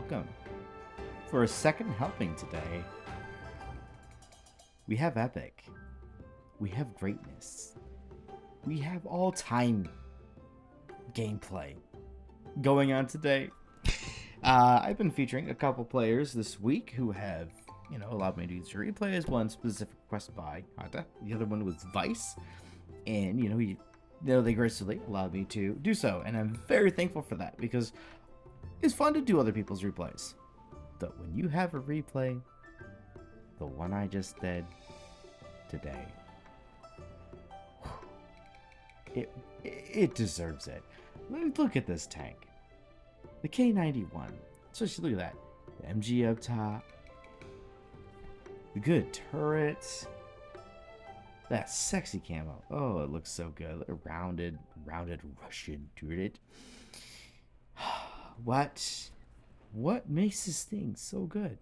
welcome. For a second helping today, we have epic, we have greatness, we have all-time gameplay going on today. I've been featuring a couple players this week who have, allowed me to use replay as one specific request by Hata. The other one was Vice, and they graciously allowed me to do so, and I'm very thankful for that because it's fun to do other people's replays. But when you have a replay, the one I just did today, it deserves it. Look at this tank. The K91. Especially look at that. The MG up top. The good turrets. That sexy camo. Oh, it looks so good. A rounded Russian turret. What makes this thing so good?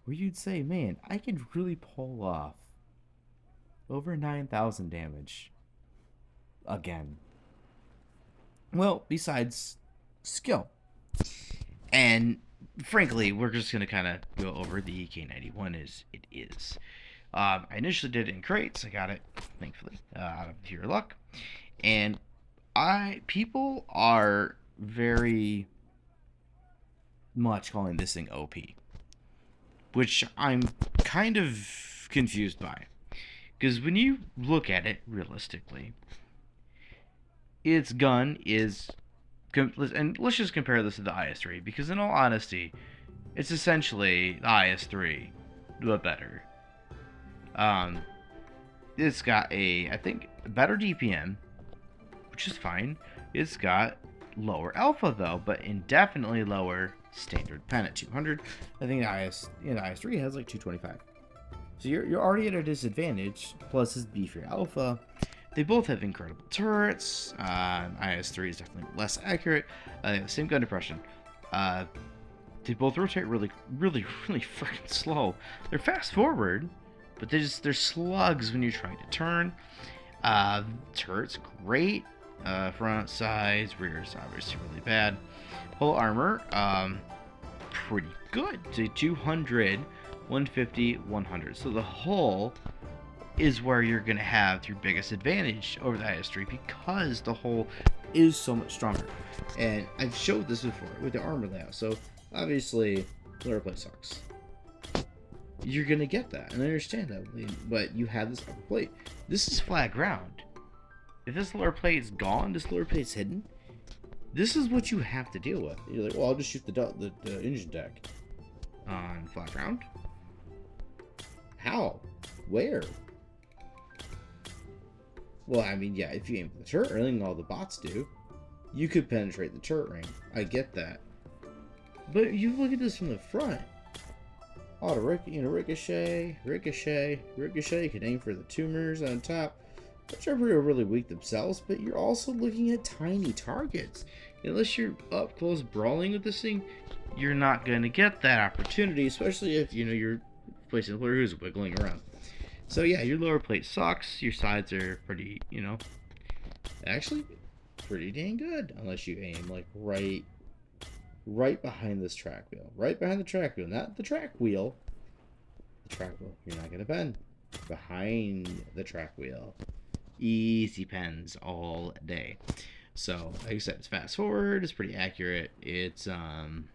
Where you'd say, man, I could really pull off over 9,000 damage again. Well, besides skill. And frankly, we're just going to kind of go over the K91 as it is. I initially did it in crates. I got it, thankfully, out of pure luck. And people are very much calling this thing OP, which I'm kind of confused by. Because when you look at it realistically, its gun is, and let's just compare this to the IS-3, because in all honesty, it's essentially the IS-3, but better. It's got I think, better DPM, which is fine. It's got lower alpha though, but indefinitely lower standard pen at 200. I think the IS-3 has like 225. So you're already at a disadvantage. Plus his beefier alpha. They both have incredible turrets. IS-3 is definitely less accurate. Same gun depression. They both rotate really freaking slow. They're fast forward, but they're slugs when you're trying to turn. Turrets great. Front, sides, rear is obviously really bad. Whole armor, pretty good. So 200, 150, 100. So the hull is where you're going to have your biggest advantage over the IS-3 because the hull is so much stronger. And I've showed this before with the armor layout. So obviously, lower plate sucks. You're going to get that, and I understand that. But you have this upper plate. This is flat ground. If this lower plate is gone, this lower plate's hidden, this is what you have to deal with. You're like, well, I'll just shoot the engine deck on flat ground. How? Where? Well, I mean, yeah, if you aim for the turret ring, all the bots do, you could penetrate the turret ring. I get that. But you look at this from the front. Auto ricochet. You can aim for the tumors on top, which are really weak themselves, but you're also looking at tiny targets. Unless you're up close brawling with this thing, you're not going to get that opportunity, especially if, you're placing a player who's wiggling around. So yeah, your lower plate sucks. Your sides are pretty, actually pretty dang good. Unless you aim like right behind this track wheel. Right behind the track wheel. Not the track wheel. The track wheel. You're not going to bend. Behind the track wheel. Easy pens all day. So, like I said, it's fast forward. It's pretty accurate. It's, doesn't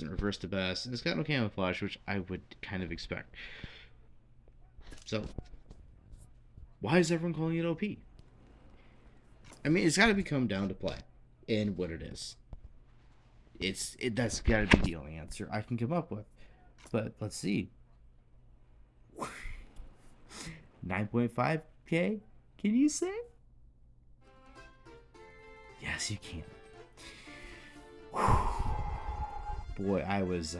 reverse the best. And it's got no camouflage, which I would kind of expect. So, why is everyone calling it OP? I mean, it's got to come down to play and what it is. That's got to be the only answer I can come up with. But let's see. 9.5K? Can you say? Yes, you can. Boy, I was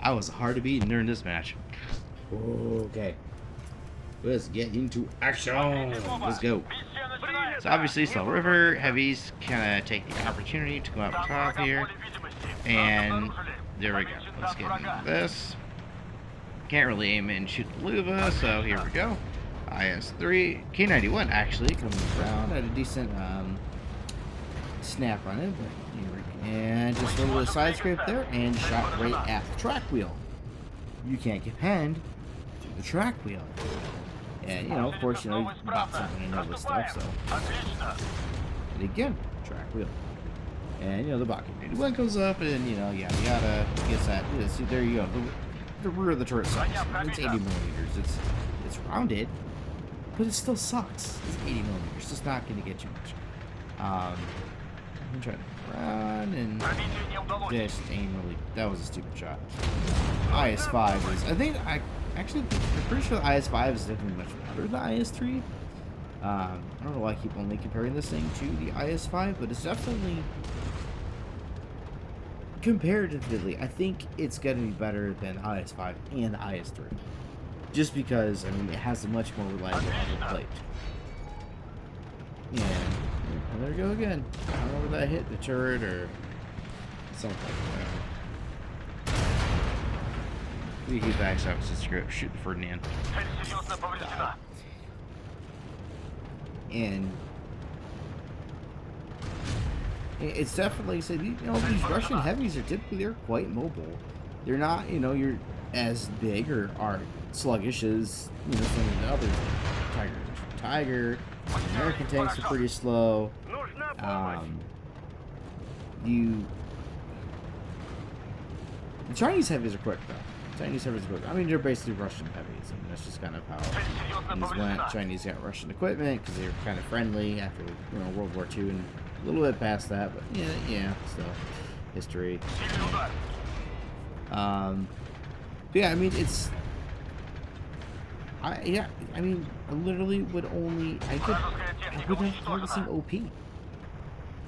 I was hard to beat during this match. Okay. Let's get into action. Let's go. So obviously, Slow River heavies kind of take the opportunity to go up top here, and there we go. Let's get into this. Can't really aim and shoot the Luva, so here we go. IS-3, K91 actually comes around at a decent snap on it, but and just a little side scrape there and shot right at the track wheel. You can't get penned to the track wheel. And, of course, bots aren't going to know this stuff, so. And again, track wheel. And, the bot can do. One goes up, and, yada yada. Gets that. See, there you go. The rear of the turret sucks. It's 80 millimeters. It's rounded, but it still sucks. It's 80 millimeters. It's not going to get you much. I'm trying to run, and just aim really. That was a stupid shot. IS-5 is. I'm pretty sure the IS-5 is definitely much better than the IS-3. I don't know why I keep only comparing this thing to the IS-5, but it's definitely, comparatively, I think it's going to be better than IS-5 and the IS-3. Just because, it has a much more reliable upper plate. And there we go again. I don't know whether that hit the turret or something. We keep backs up to script. Shoot the Ferdinand. And it's definitely said. These Russian heavies are typically quite mobile. They're not, you're as big or are sluggish as some of the others. Tiger. American tanks are pretty slow. The Chinese heavies are quick though. They're basically Russian heavies. That's just kind of how things went. Chinese got Russian equipment because they were kind of friendly after World War II and a little bit past that, but yeah, still history. Yeah, it's. I literally would only. I wouldn't have targeting OP.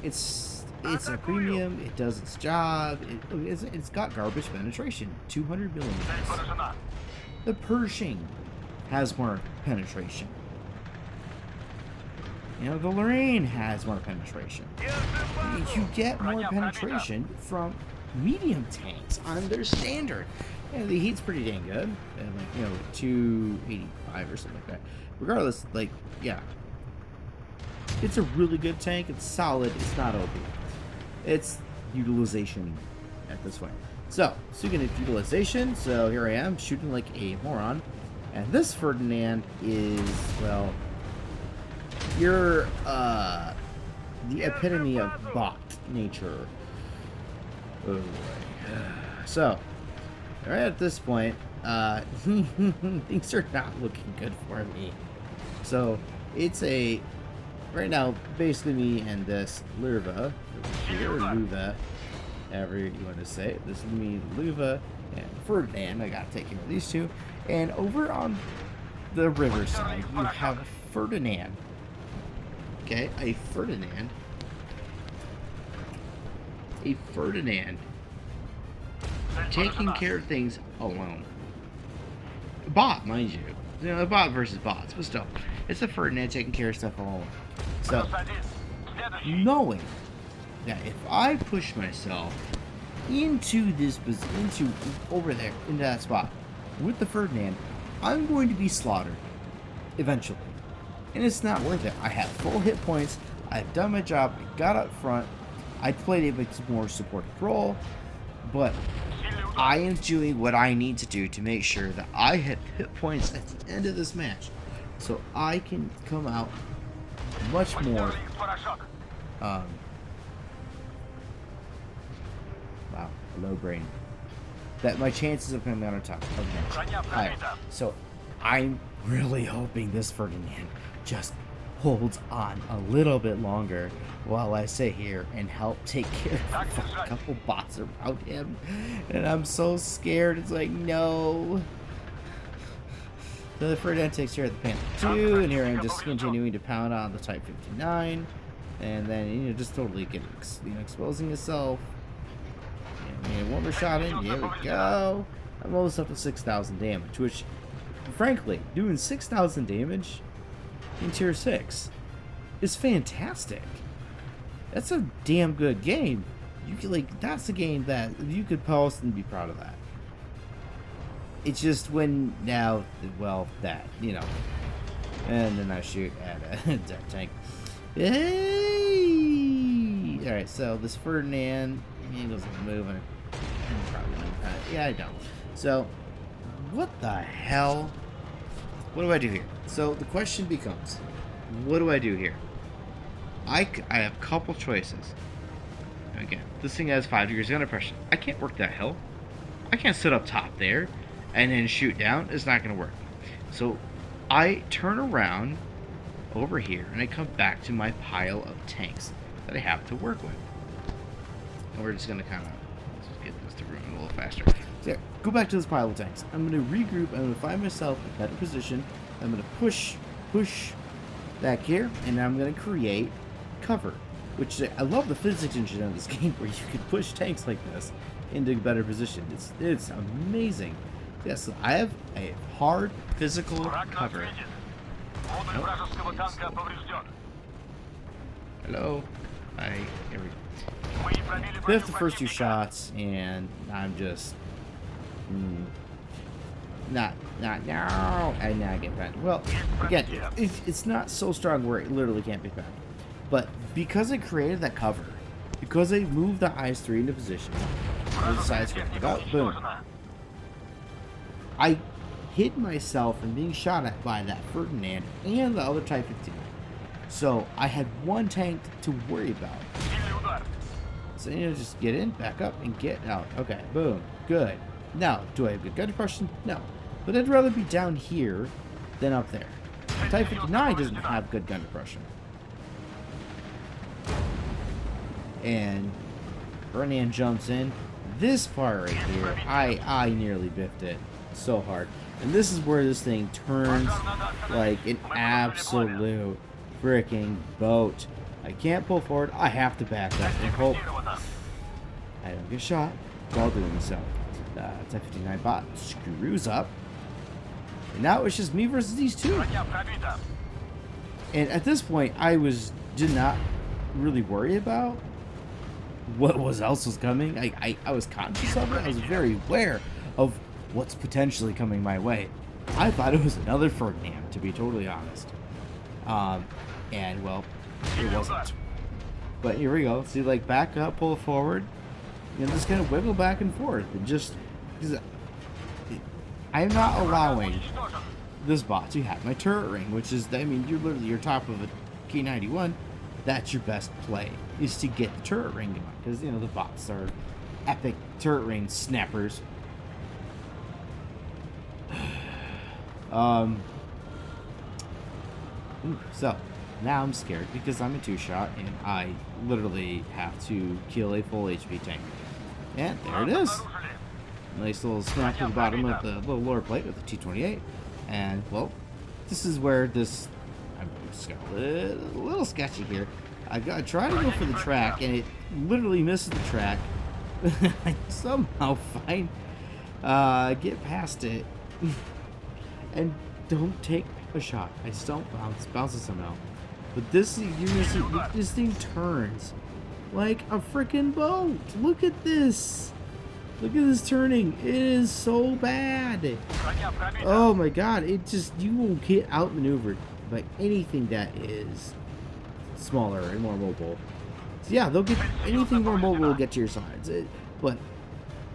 It's a premium. It does its job. It's got garbage penetration. 200 millimeters. The Pershing has more penetration. The Lorraine has more penetration. You get more penetration from medium tanks on their standard. The heat's pretty dang good. And 285 or something like that. Regardless, yeah. It's a really good tank. It's solid. It's not OP. It's utilization at this point. So, speaking of utilization, so here I am shooting like a moron. And this Ferdinand is, well, you're the epitome of bot nature. Oh, so, right at this point, things are not looking good for me. So, it's a, right now, basically me and this Lurva, here, Luva, however you want to say it. This is me, Luva, and Ferdinand. I gotta take care of these two. And over on the riverside, you have Ferdinand. Okay, a Ferdinand. Taking care of things alone. Bot, mind you. Bot versus bots, but still. It's a Ferdinand taking care of stuff alone. So, knowing that if I push myself into over there, into that spot, with the Ferdinand, I'm going to be slaughtered. Eventually. And it's not worth it. I have full hit points. I've done my job. I got up front. I played a bit more supportive role. But I am doing what I need to do to make sure that I hit hit points at the end of this match. So I can come out much more wow, low brain. That my chances of coming out on top are much higher. So I'm really hoping this Ferdinand just holds on a little bit longer while I sit here and help take care of a couple bots around him. And I'm so scared. It's like, no. So the Ferdinand takes care of the Panther 2, and here I'm just continuing to pound on the Type 59, and then just totally getting exposing itself. And one more shot in. Here we go. I'm almost up to 6,000 damage, which, frankly, doing 6,000 damage in Tier 6 is fantastic. That's a damn good game. You can, that's a game that you could post and be proud of that. It's just when now, well, that, and then I shoot at a dead tank. Hey! Alright, so this Ferdinand, he doesn't move. And probably don't. Yeah, I don't. So, what the hell? What do I do here? So, the question becomes, what do I do here? I have a couple choices. Again, this thing has 5 degrees of gun depression. I can't work that hill. I can't sit up top there and then shoot down. It's not going to work. So, I turn around over here and I come back to my pile of tanks that I have to work with. And we're just going to kind of get this to run a little faster. So yeah, go back to this pile of tanks. I'm going to regroup. I'm going to find myself in a better position. I'm going to push back here, and I'm going to create cover. Which I love the physics engine of this game, where you can push tanks like this into a better position. It's amazing. Yeah, so I have a hard physical cover. Hello. Hi. Here we go. Biff the first 2 shots, and I'm just not now. And now I get bent. Well, again, it's not so strong where it literally can't be bent. But because I created that cover, because I moved the IS-3 into position, boom. I hid myself from being shot at by that Ferdinand and the other Type 15. So I had one tank to worry about. So just get in, back up, and get out. Okay, boom, good. Now, do I have good gun depression? No. But I'd rather be down here than up there. Type 59 doesn't have good gun depression. And Ferdinand jumps in. This part right here, I nearly biffed it so hard. And this is where this thing turns like an absolute freaking boat. I can't pull forward. I have to back up and hope I don't get shot while doing so. Type 59 bot screws up. And now it's just me versus these two. And at this point, I did not really worry about what else was coming. I was conscious of it. I was very aware of what's potentially coming my way. I thought it was another Ferdinand, to be totally honest. And well, it wasn't. But here we go. See, like, back up, pull forward, and just kind of wiggle back and forth, and just because I'm not allowing this bot to have my turret ring, which is, I mean, you're top of a K91. That's your best play, is to get the turret ring going, because the bots are epic turret ring snappers. So now I'm scared because I'm a 2-shot and I literally have to kill a full HP tank. And there it is. Nice little snap to the bottom of the little lower plate with the T28. And well, this is where I'm just a little sketchy here. I try to go for the track and it literally misses the track. I somehow get past it and don't take a shot. I just don't bounce it somehow. But this thing turns like a freaking boat. Look at this. Look at this turning. It is so bad. Oh my god. You will get outmaneuvered by anything that is smaller and more mobile. So yeah, they'll get anything more mobile will get to your sides. But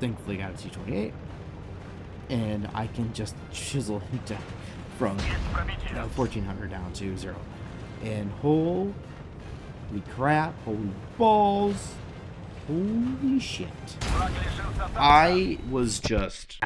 thankfully I got a T28. And I can just chisel him down from 1400 down to 0. And holy crap, holy balls, holy shit. I was just